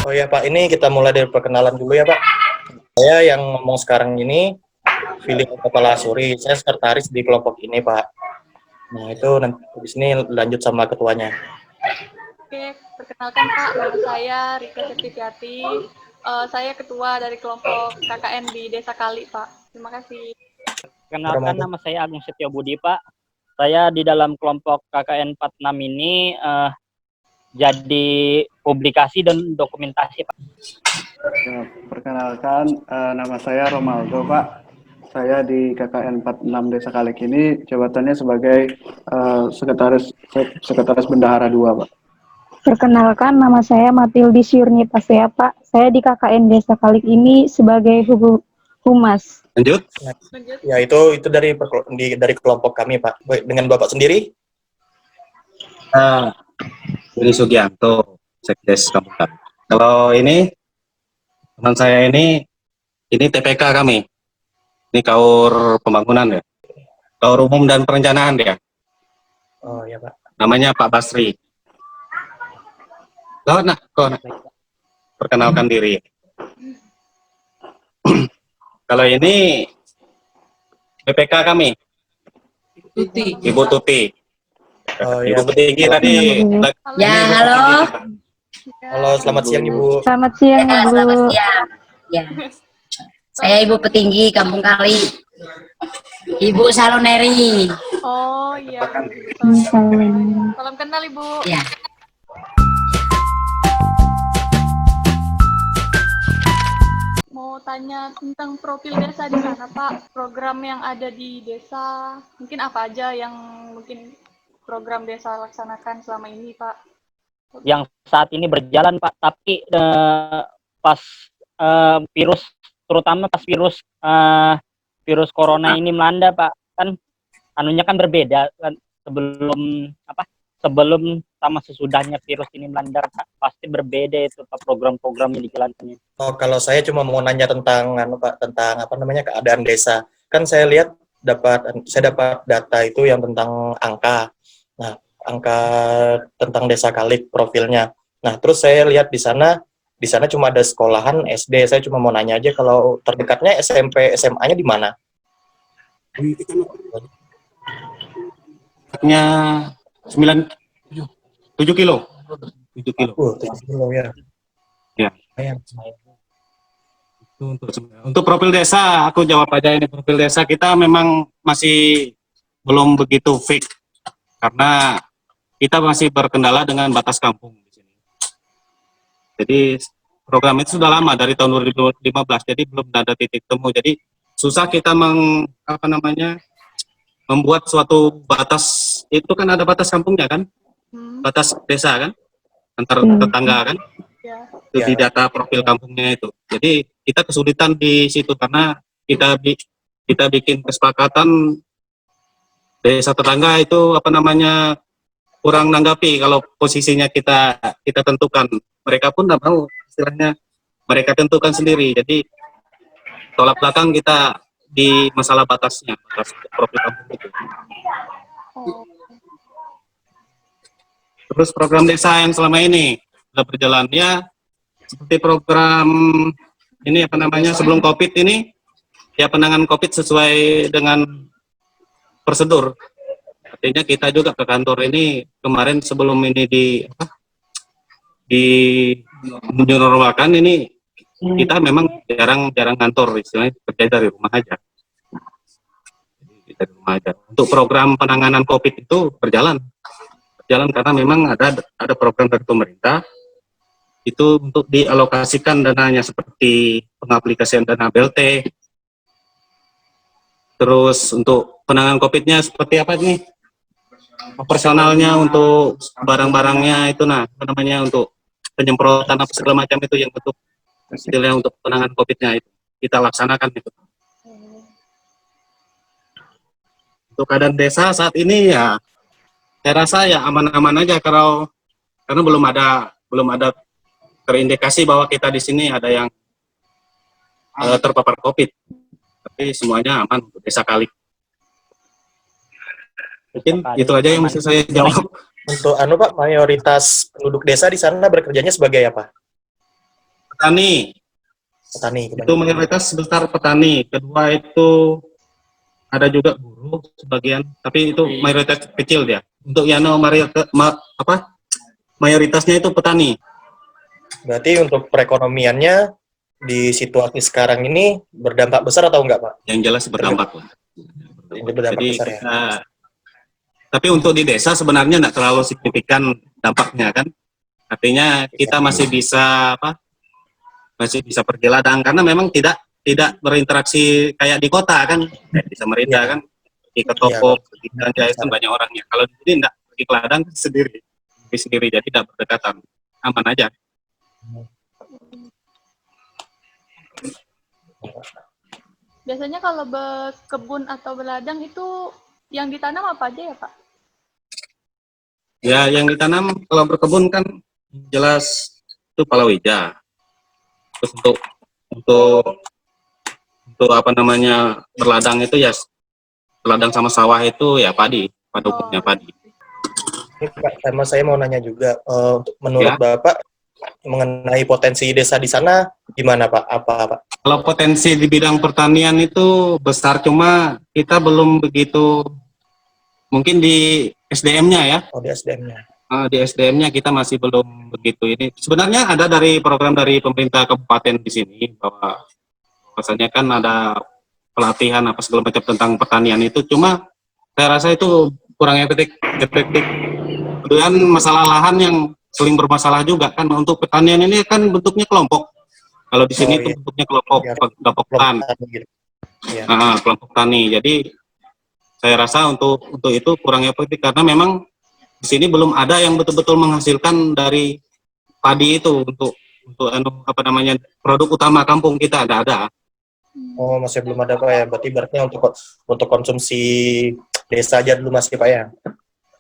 Oh ya Pak, ini kita mulai dari perkenalan dulu ya Pak. Saya yang ngomong sekarang ini, Philip Kepala Suri. Saya sekretaris di kelompok ini Pak. Nah itu nanti di sini lanjut sama ketuanya. Oke, perkenalkan Pak, nama saya Rika Septiati. Saya ketua dari kelompok KKN di Desa Kali Pak. Terima kasih. Kenalkan, nama saya Agung Setio Budi Pak. Saya di dalam kelompok KKN 46 ini jadi publikasi dan dokumentasi Pak. Ya, perkenalkan, nama saya Romaldo Pak. Saya di KKN 46 Desa Kalik ini jabatannya sebagai sekretaris bendahara 2 Pak. Perkenalkan, nama saya Matildi Syurnita Pasea Pak. Saya di KKN Desa Kalik ini sebagai humas. Lanjut. Ya itu dari kelompok kami Pak. Baik, dengan Bapak sendiri? Willy Sugianto, Sekdes Kampung Kami. Kalau ini teman saya ini TPK kami. Ini Kaur Pembangunan ya. Kaur Umum dan Perencanaan ya. Oh ya Pak. Namanya Pak Basri. Nah, perkenalkan diri. Kalau ini BPK kami. Ibu Tuti. Oh, Ibu ya. petinggi tadi. Ya, halo. Halo, selamat siang Ibu. Selamat siang Ya, Ibu. selamat siang. Ya. Saya Ibu Petinggi Kampung Kali. Ibu Saloneri. Oh iya. Salam kenal Ibu. Ya. Mau tanya tentang profil desa di sana Pak. Program yang ada di desa, mungkin apa aja yang mungkin program desa laksanakan selama ini Pak? Yang saat ini berjalan Pak, tapi pas virus, terutama pas virus corona ini melanda Pak, kan anunya kan berbeda kan, sebelum sama sesudahnya virus ini melanda Pak, pasti berbeda itu Pak program-program yang dijalankannya. Oh, kalau saya cuma mau nanya tentang keadaan desa. Kan saya lihat saya dapat data itu yang tentang angka. Nah, angka tentang Desa Kalik profilnya. Nah, terus saya lihat di sana cuma ada sekolahan SD. Saya cuma mau nanya aja kalau terdekatnya SMP, SMA-nya di mana? Dekatnya 7 kilo. 7 kilo. 7 kilo ya. Ya. Ayan. Untuk profil desa, aku jawab aja ini. Profil desa kita memang masih belum begitu fix karena kita masih berkendala dengan batas kampung di sini. Jadi program itu sudah lama dari tahun 2015, jadi belum ada titik temu. Jadi susah kita membuat suatu batas. Itu kan ada batas kampungnya kan, batas desa kan, antar tetangga kan. Itu di data profil kampungnya itu. Jadi kita kesulitan di situ karena kita bikin kesepakatan desa tetangga itu kurang nanggapi kalau posisinya kita tentukan. Mereka pun tidak mau, istilahnya mereka tentukan sendiri. Jadi tolak belakang kita di masalah batas profil kampung itu. Terus program desa yang selama ini sudah berjalan ya seperti program ini sebelum COVID ini ya penanganan COVID sesuai dengan prosedur. Artinya kita juga ke kantor ini kemarin sebelum ini dinormalkan ini kita memang jarang kantor, istilahnya kerja dari rumah aja. Untuk program penanganan COVID itu berjalan karena memang ada program dari pemerintah itu untuk dialokasikan dananya seperti pengaplikasian dana BLT. Terus untuk penanganan COVID-nya seperti apa nih? Operasionalnya untuk barang-barangnya itu untuk penyemprotan apa segala macam itu yang istilahnya untuk penanganan COVID-nya itu kita laksanakan itu. Untuk keadaan desa saat ini ya saya rasa ya aman-aman aja karena belum ada terindikasi bahwa kita di sini ada yang terpapar COVID. Tapi semuanya aman untuk Desa Kalik. Mungkin itu aja yang bisa saya jawab. Untuk Pak, mayoritas penduduk desa di sana bekerjanya sebagai apa? Petani. Petani. Itu mayoritas besar petani. Kedua itu ada juga buruh sebagian, tapi itu mayoritas kecil dia. Untuk yang mayoritasnya itu petani. Berarti untuk perekonomiannya di situasi sekarang ini berdampak besar atau enggak, Pak? Yang jelas berdampak lah. Ini berdampak Jadi besar ya. tapi untuk di desa sebenarnya tidak terlalu signifikan dampaknya kan. Artinya kita masih bisa masih bisa pergi ladang karena memang tidak berinteraksi kayak di kota kan, kayak di Samarinda kan, pergi ke toko, pergi ke belanja itu banyak orangnya. Kalau di sini tidak, pergi ke ladang sendiri, jadi tidak berdekatan, aman aja. Biasanya kalau berkebun atau berladang itu yang ditanam apa aja ya Pak? Ya, yang ditanam kalau berkebun kan jelas itu palawija. Terus untuk apa namanya berladang itu ya berladang sama sawah itu ya padi, pada umumnya padi. Ini Pak, sama saya mau nanya juga, menurut Bapak mengenai potensi desa di sana gimana Pak? Apa Pak? Kalau potensi di bidang pertanian itu besar, cuma kita belum begitu, mungkin di SDM-nya ya. Oh, di SDM-nya. Di SDM-nya kita masih belum begitu ini. Sebenarnya ada dari program dari pemerintah kabupaten di sini bahwasanya kan ada pelatihan apa segala macam tentang pertanian itu, cuma saya rasa itu kurang efektif. Kemudian masalah lahan yang saling bermasalah juga kan. Untuk pertanian ini kan bentuknya kelompok. Kalau di sini itu bentuknya kelompok tani. Gitu. Kelompok tani. Jadi saya rasa untuk itu kurang efektif karena memang di sini belum ada yang betul-betul menghasilkan dari padi itu untuk apa namanya produk utama kampung kita ada. Oh, masih belum ada Pak ya. Berarti untuk konsumsi desa aja dulu masih Pak ya.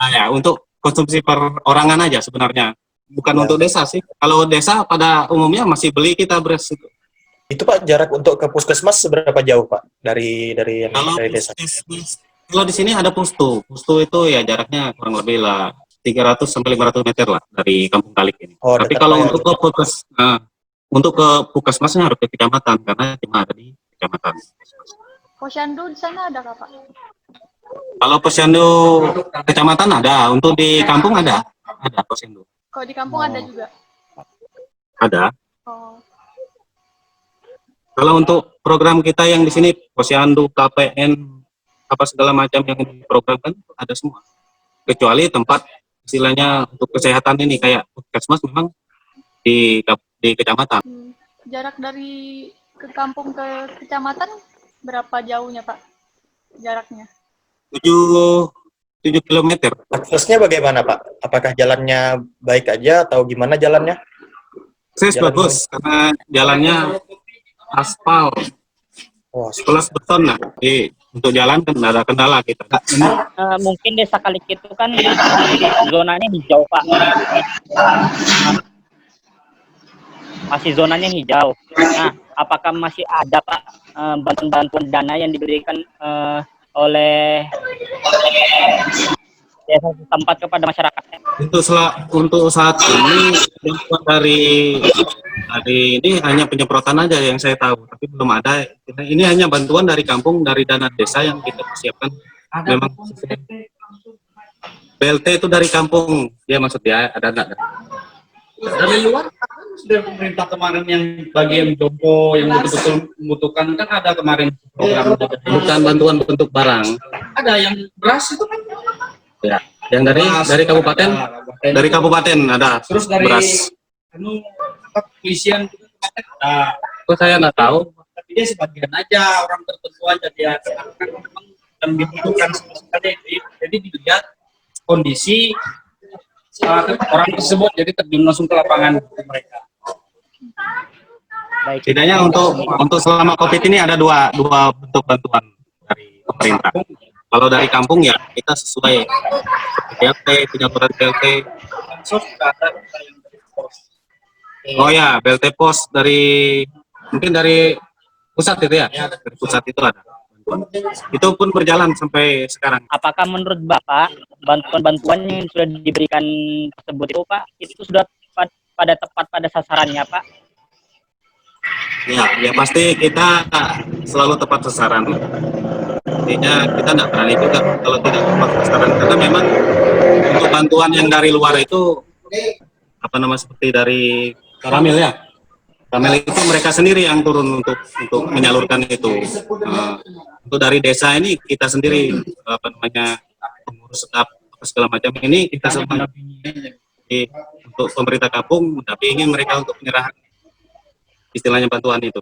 Ya, untuk konsumsi perorangan aja sebenarnya. Bukan untuk desa sih. Kalau desa pada umumnya masih beli kita beras itu. Itu Pak jarak untuk ke puskesmas seberapa jauh Pak dari desa? Kalau di sini ada pustu. Pustu itu ya jaraknya kurang lebih lah 300 sampai 500 meter lah dari Kampung Kalik ini. Oh, tapi kalau untuk ke puskesmasnya harus ke kecamatan karena cuma ada di kecamatan. Posyandu di sana ada Pak? Kalau posyandu kecamatan ada, untuk di kampung ada posyandu. Kalau di kampung ada juga? Ada. Oh. Kalau untuk program kita yang di sini posyandu, KPN, apa segala macam yang diprogramkan ada semua. Kecuali tempat istilahnya untuk kesehatan ini kayak puskesmas memang di kecamatan. Jarak dari ke kampung ke kecamatan berapa jauhnya Pak? Jaraknya? 7 kilometer. Aksesnya bagaimana Pak? Apakah jalannya baik aja atau gimana jalannya? Akses bagus karena jalannya aspal. Oh, plus beton lah. Jadi untuk jalan kan tidak ada kendala kita. Mungkin desa Kalik itu kan zonanya hijau Pak. Masih zonanya hijau. Nah, apakah masih ada Pak bantuan dana yang diberikan oleh desa setempat kepada masyarakatnya? Untuk saat ini bantuan dari ini hanya penyemprotan aja yang saya tahu, tapi belum ada. Ini hanya bantuan dari kampung, dari dana desa yang kita persiapkan. Memang BLT itu dari kampung, ya maksudnya ada enggak? Dari luar sudah pemerintah kemarin yang bagian Jompo yang betul-betul membutuhkan kan ada kemarin program bukan bantuan bentuk barang. Ada yang beras itu kan? Ya, yang dari kabupaten, dari kabupaten ada. Terus dari beras. Kepolisian ada. Kok saya nggak tahu. Tapi dia sebagian aja orang tertentu aja dia kan memang dan dibutuhkan sekali. Jadi dilihat kondisi orang tersebut, jadi terjun langsung ke lapangan mereka. Baik. Setidaknya untuk selama COVID ini ada dua bentuk bantuan dari pemerintah. Kalau dari kampung ya kita sesuai BLT, penyaturan BLT. Oh ya, BLT pos mungkin dari pusat itu ya? Dari pusat itu ada. Itu pun berjalan sampai sekarang. Apakah menurut Bapak bantuan-bantuan yang sudah diberikan tersebut itu Pak, itu sudah pada tepat pada sasarannya Pak? Ya pasti kita selalu tepat sasaran. Artinya kita tidak berani juga kalau tidak tepat sasaran, karena memang untuk bantuan yang dari luar itu apa nama seperti dari Karamel ya. Karamel itu mereka sendiri yang turun untuk menyalurkan itu. Untuk dari desa ini kita sendiri apa namanya pengurus tetap segala macam ini kita semua untuk pemerintah kampung mendampingi mereka untuk penyerahan istilahnya bantuan itu.